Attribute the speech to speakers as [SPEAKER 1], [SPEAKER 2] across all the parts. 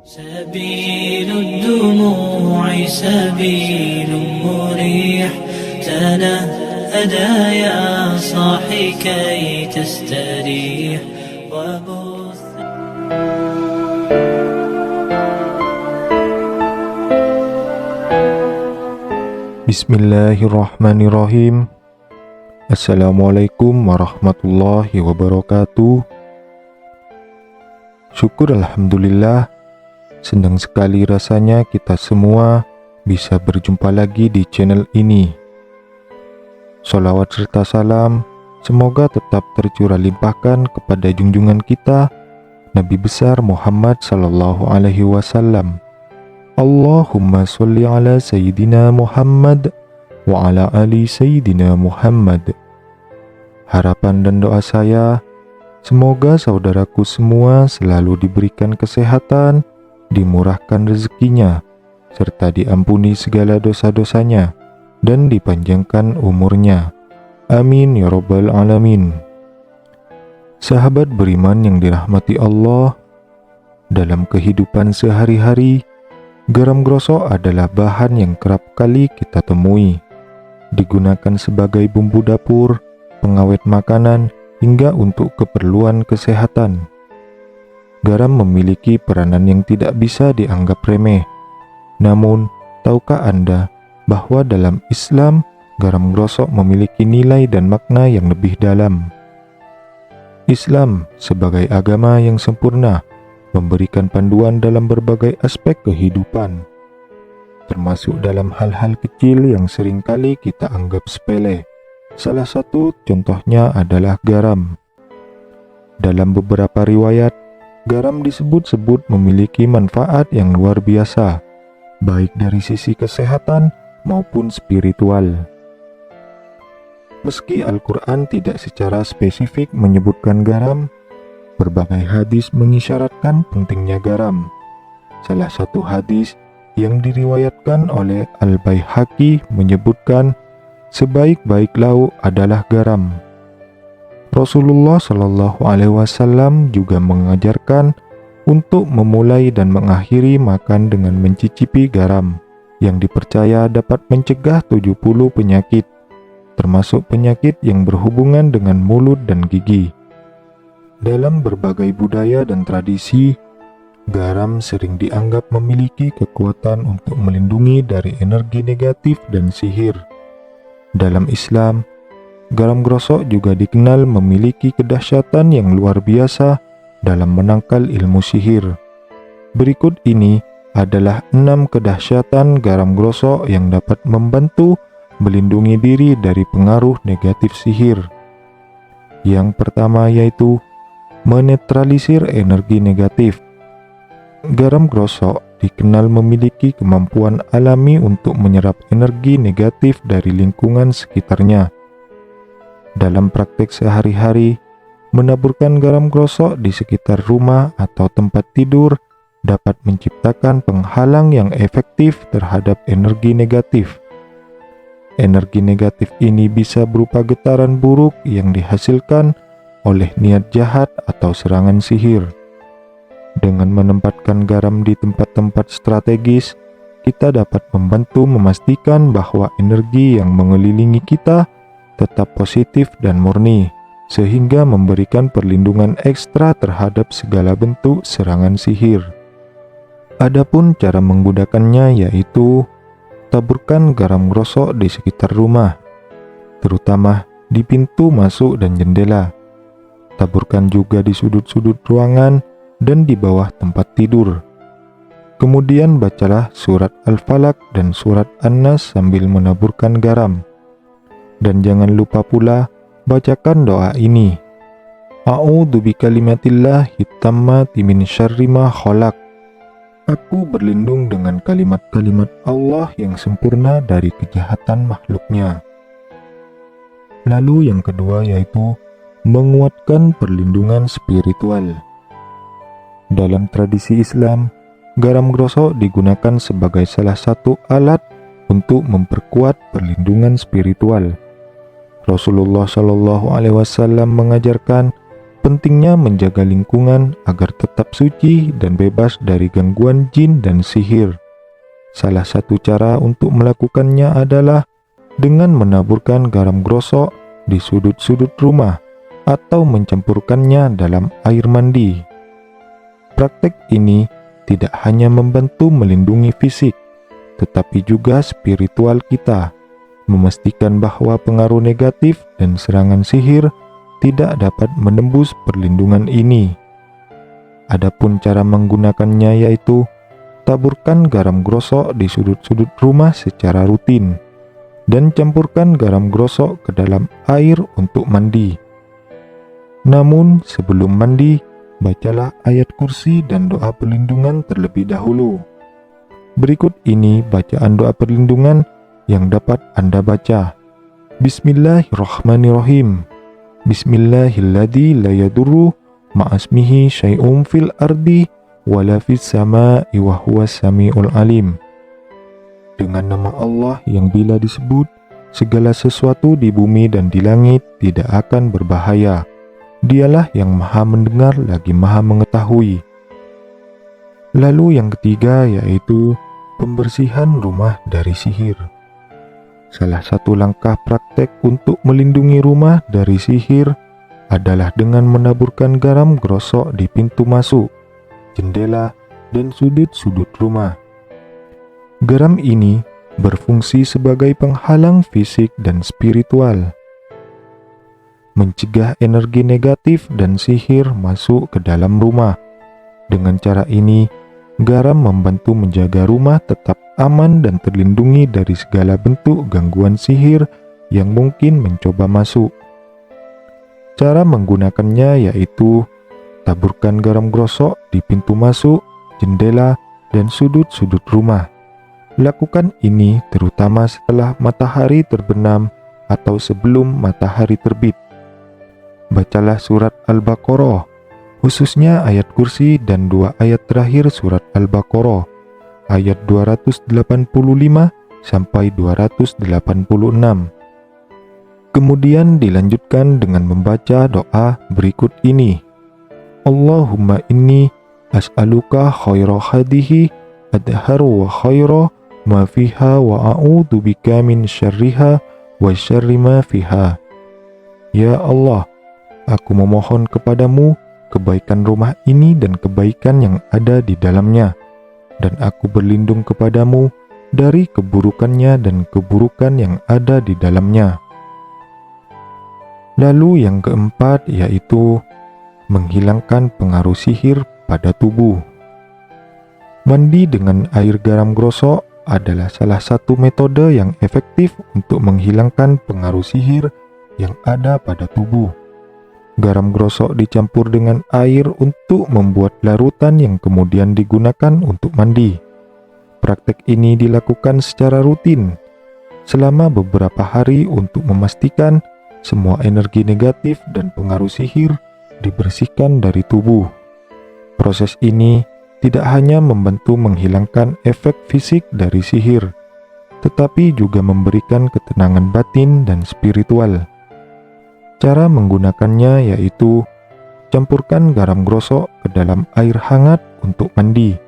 [SPEAKER 1] سبيل الدموع سبيل مريح تنهدى يا صاحي كي تستريح وبث.
[SPEAKER 2] Bismillahirrahmanirrahim. Assalamualaikum warahmatullahi wabarakatuh. Syukur alhamdulillah, senang sekali rasanya kita semua bisa berjumpa lagi di channel ini. Sholawat serta salam semoga tetap tercurah limpahkan kepada junjungan kita Nabi besar Muhammad sallallahu alaihi wasallam. Allahumma sholli ala Sayyidina Muhammad wa ala ali Sayyidina Muhammad. Harapan dan doa saya, semoga saudaraku semua selalu diberikan kesehatan, dimurahkan rezekinya, serta diampuni segala dosa-dosanya, dan dipanjangkan umurnya. Amin ya rabbal alamin. Sahabat beriman yang dirahmati Allah, dalam kehidupan sehari-hari, garam grosok adalah bahan yang kerap kali kita temui. Digunakan sebagai bumbu dapur, pengawet makanan, hingga untuk keperluan kesehatan. Garam memiliki peranan yang tidak bisa dianggap remeh. Namun, tahukah Anda bahwa dalam Islam, garam grosok memiliki nilai dan makna yang lebih dalam? Islam sebagai agama yang sempurna memberikan panduan dalam berbagai aspek kehidupan, termasuk dalam hal-hal kecil yang seringkali kita anggap sepele. Salah satu contohnya adalah garam. Dalam beberapa riwayat, garam disebut-sebut memiliki manfaat yang luar biasa, baik dari sisi kesehatan maupun spiritual. Meski Al-Quran tidak secara spesifik menyebutkan garam, berbagai hadis mengisyaratkan pentingnya garam. Salah satu hadis yang diriwayatkan oleh Al-Baihaqi menyebutkan sebaik-baik lauk adalah garam. Rasulullah Shallallahu Alaihi Wasallam juga mengajarkan untuk memulai dan mengakhiri makan dengan mencicipi garam, yang dipercaya dapat mencegah 70 penyakit, termasuk penyakit yang berhubungan dengan mulut dan gigi. Dalam berbagai budaya dan tradisi, garam sering dianggap memiliki kekuatan untuk melindungi dari energi negatif dan sihir. Dalam Islam, garam grosok juga dikenal memiliki kedahsyatan yang luar biasa dalam menangkal ilmu sihir. Berikut ini adalah 6 kedahsyatan garam grosok yang dapat membantu melindungi diri dari pengaruh negatif sihir. Yang pertama yaitu menetralisir energi negatif. Garam grosok dikenal memiliki kemampuan alami untuk menyerap energi negatif dari lingkungan sekitarnya. Dalam praktek sehari-hari, menaburkan garam grosok di sekitar rumah atau tempat tidur dapat menciptakan penghalang yang efektif terhadap energi negatif. Energi negatif ini bisa berupa getaran buruk yang dihasilkan oleh niat jahat atau serangan sihir. Dengan menempatkan garam di tempat-tempat strategis, kita dapat membantu memastikan bahwa energi yang mengelilingi kita tetap positif dan murni, sehingga memberikan perlindungan ekstra terhadap segala bentuk serangan sihir. Adapun cara menggunakannya yaitu taburkan garam grosok di sekitar rumah, terutama di pintu masuk dan jendela. Taburkan juga di sudut-sudut ruangan dan di bawah tempat tidur. Kemudian bacalah surat Al-Falaq dan surat An-Nas sambil menaburkan garam. Dan jangan lupa pula bacakan doa ini. A'udzu bikalimatillahit tammati min syarri ma khalaq. Aku berlindung dengan kalimat-kalimat Allah yang sempurna dari kejahatan makhluknya. Lalu yang kedua yaitu menguatkan perlindungan spiritual. Dalam tradisi Islam, garam grosok digunakan sebagai salah satu alat untuk memperkuat perlindungan spiritual. Rasulullah Shallallahu Alaihi Wasallam mengajarkan Pentingnya menjaga lingkungan agar tetap suci dan bebas dari gangguan jin dan sihir. Salah satu cara untuk melakukannya adalah dengan menaburkan garam grosok di sudut-sudut rumah atau mencampurkannya dalam air mandi. Praktek ini tidak hanya membantu melindungi fisik, tetapi juga spiritual kita, memastikan bahwa pengaruh negatif dan serangan sihir tidak dapat menembus perlindungan ini. Adapun cara menggunakannya yaitu taburkan garam grosok di sudut-sudut rumah secara rutin dan campurkan garam grosok ke dalam air untuk mandi. Namun sebelum mandi, bacalah ayat kursi dan doa perlindungan terlebih dahulu. Berikut ini bacaan doa perlindungan yang dapat Anda baca. Bismillahirrahmanirrahim. Bismillahilladzi la yadurru ma'asmihi syai'un fil ardi wala fis sama'i wa huwas samiul alim. Dengan nama Allah yang bila disebut, segala sesuatu di bumi dan di langit tidak akan berbahaya. Dialah yang maha mendengar lagi maha mengetahui. Lalu yang ketiga yaitu pembersihan rumah dari sihir. Salah satu langkah praktek untuk melindungi rumah dari sihir adalah dengan menaburkan garam grosok di pintu masuk, jendela, dan sudut-sudut rumah. Garam ini berfungsi sebagai penghalang fisik dan spiritual, mencegah energi negatif dan sihir masuk ke dalam rumah. Dengan cara ini, garam membantu menjaga rumah tetap aman dan terlindungi dari segala bentuk gangguan sihir yang mungkin mencoba masuk. Cara menggunakannya yaitu taburkan garam grosok di pintu masuk, jendela, dan sudut-sudut rumah. Lakukan ini terutama setelah matahari terbenam atau sebelum matahari terbit. Bacalah surat Al-Baqarah, khususnya ayat kursi dan 2 ayat terakhir surat Al-Baqarah, ayat 285 sampai 286. Kemudian dilanjutkan dengan membaca doa berikut ini. Allahumma inni as'aluka khaira hadihi adharu wa khaira ma fiha wa a'udzu bika min syarriha wa syarri ma fiha. Ya Allah, aku memohon kepadamu kebaikan rumah ini dan kebaikan yang ada di dalamnya, dan aku berlindung kepadamu dari keburukannya dan keburukan yang ada di dalamnya. Lalu yang keempat yaitu menghilangkan pengaruh sihir pada tubuh. Mandi dengan air garam grosok adalah salah satu metode yang efektif untuk menghilangkan pengaruh sihir yang ada pada tubuh. Garam grosok dicampur dengan air untuk membuat larutan yang kemudian digunakan untuk mandi. Praktek ini dilakukan secara rutin selama beberapa hari untuk memastikan semua energi negatif dan pengaruh sihir dibersihkan dari tubuh. Proses ini tidak hanya membantu menghilangkan efek fisik dari sihir, tetapi juga memberikan ketenangan batin dan spiritual. Cara menggunakannya yaitu campurkan garam grosok ke dalam air hangat untuk mandi.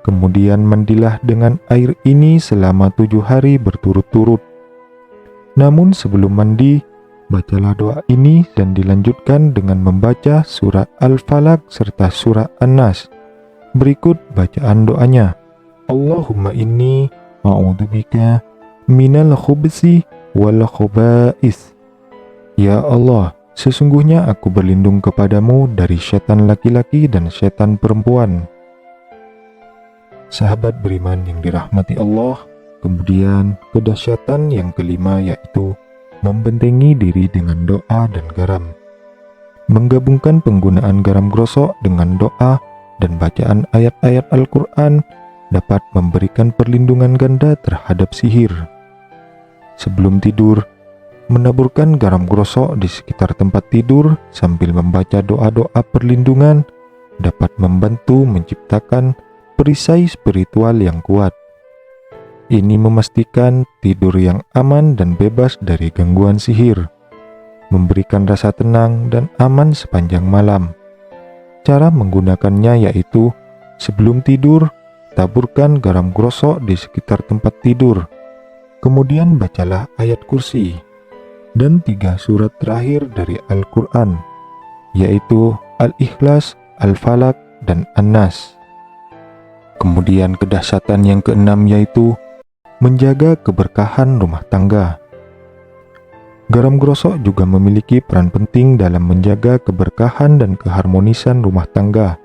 [SPEAKER 2] Kemudian mandilah dengan air ini selama 7 hari berturut-turut. Namun sebelum mandi, bacalah doa ini dan dilanjutkan dengan membaca surat Al-Falaq serta surat An-Nas. Berikut bacaan doanya. Allahumma inni a'udzubika minal khubsi wal khubais. Ya Allah, sesungguhnya aku berlindung kepadamu dari setan laki-laki dan setan perempuan. Sahabat beriman yang dirahmati Allah, kemudian kedahsyatan yang kelima yaitu membentengi diri dengan doa dan garam. Menggabungkan penggunaan garam grosok dengan doa dan bacaan ayat-ayat Al-Quran dapat memberikan perlindungan ganda terhadap sihir. Sebelum tidur, menaburkan garam grosok di sekitar tempat tidur sambil membaca doa-doa perlindungan dapat membantu menciptakan perisai spiritual yang kuat. Ini memastikan tidur yang aman dan bebas dari gangguan sihir. memberikan rasa tenang dan aman sepanjang malam. Cara menggunakannya yaitu sebelum tidur, taburkan garam grosok di sekitar tempat tidur. Kemudian bacalah ayat kursi dan 3 surat terakhir dari Al-Quran, yaitu Al-Ikhlas, Al-Falaq, dan An-Nas. Kemudian kedahsyatan yang keenam yaitu menjaga keberkahan rumah tangga. Garam grosok juga memiliki peran penting dalam menjaga keberkahan dan keharmonisan rumah tangga.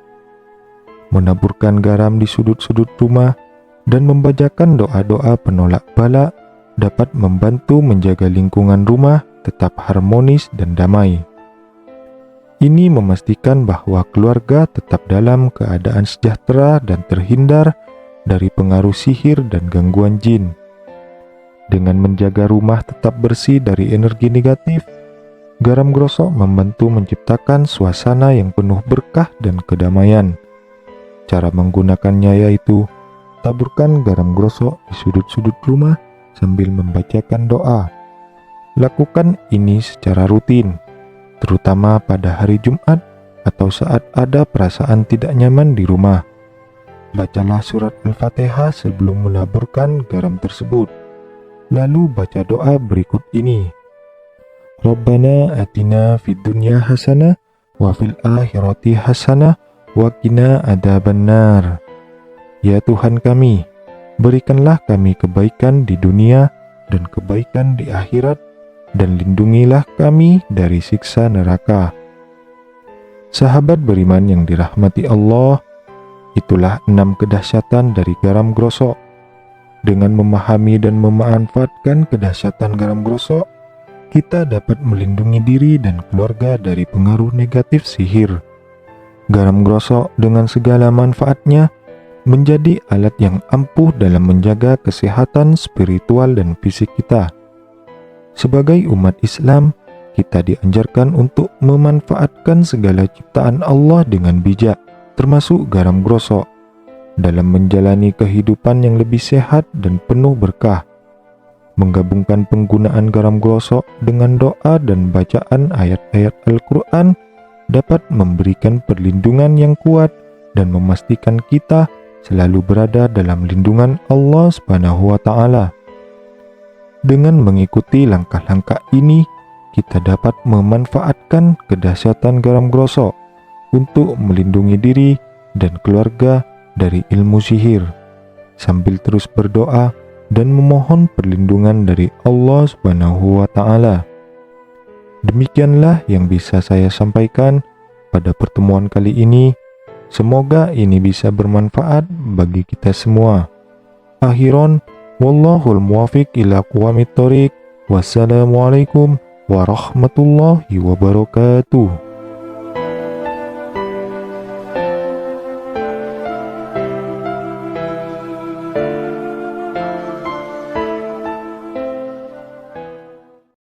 [SPEAKER 2] Menaburkan garam di sudut-sudut rumah dan membacakan doa-doa penolak bala dapat membantu menjaga lingkungan rumah tetap harmonis dan damai. Ini memastikan bahwa keluarga tetap dalam keadaan sejahtera dan terhindar dari pengaruh sihir dan gangguan jin. Dengan menjaga rumah tetap bersih dari energi negatif, garam grosok membantu menciptakan suasana yang penuh berkah dan kedamaian. Cara menggunakannya yaitu taburkan garam grosok di sudut-sudut rumah sambil membacakan doa. Lakukan ini secara rutin, terutama pada hari Jumat atau saat ada perasaan tidak nyaman di rumah. Bacalah surat Al-Fatihah sebelum menaburkan garam tersebut. Lalu baca doa berikut ini. Rabbana atina fid dunya hasanah wa fil akhirati hasanah wa qina adzabannar. Ya Tuhan kami, berikanlah kami kebaikan di dunia dan kebaikan di akhirat, dan lindungilah kami dari siksa neraka. Sahabat beriman yang dirahmati Allah, itulah 6 kedahsyatan dari garam grosok. Dengan memahami dan memanfaatkan kedahsyatan garam grosok, kita dapat melindungi diri dan keluarga dari pengaruh negatif sihir. Garam grosok dengan segala manfaatnya menjadi alat yang ampuh dalam menjaga kesehatan spiritual dan fisik kita. Sebagai umat Islam, kita dianjurkan untuk memanfaatkan segala ciptaan Allah dengan bijak, termasuk garam grosok, dalam menjalani kehidupan yang lebih sehat dan penuh berkah. Menggabungkan penggunaan garam grosok dengan doa dan bacaan ayat-ayat Al-Quran dapat memberikan perlindungan yang kuat dan memastikan kita selalu berada dalam lindungan Allah Subhanahu wa Ta'ala. Dengan mengikuti langkah-langkah ini, kita dapat memanfaatkan kedahsyatan garam grosok untuk melindungi diri dan keluarga dari ilmu sihir, sambil terus berdoa dan memohon perlindungan dari Allah Subhanahu wa Ta'ala. Demikianlah yang bisa saya sampaikan pada pertemuan kali ini. Semoga ini bisa bermanfaat bagi kita semua. Akhiran, wallahul muwafiq ila aqwamit thoriq. Wassalamualaikum warahmatullahi wabarakatuh.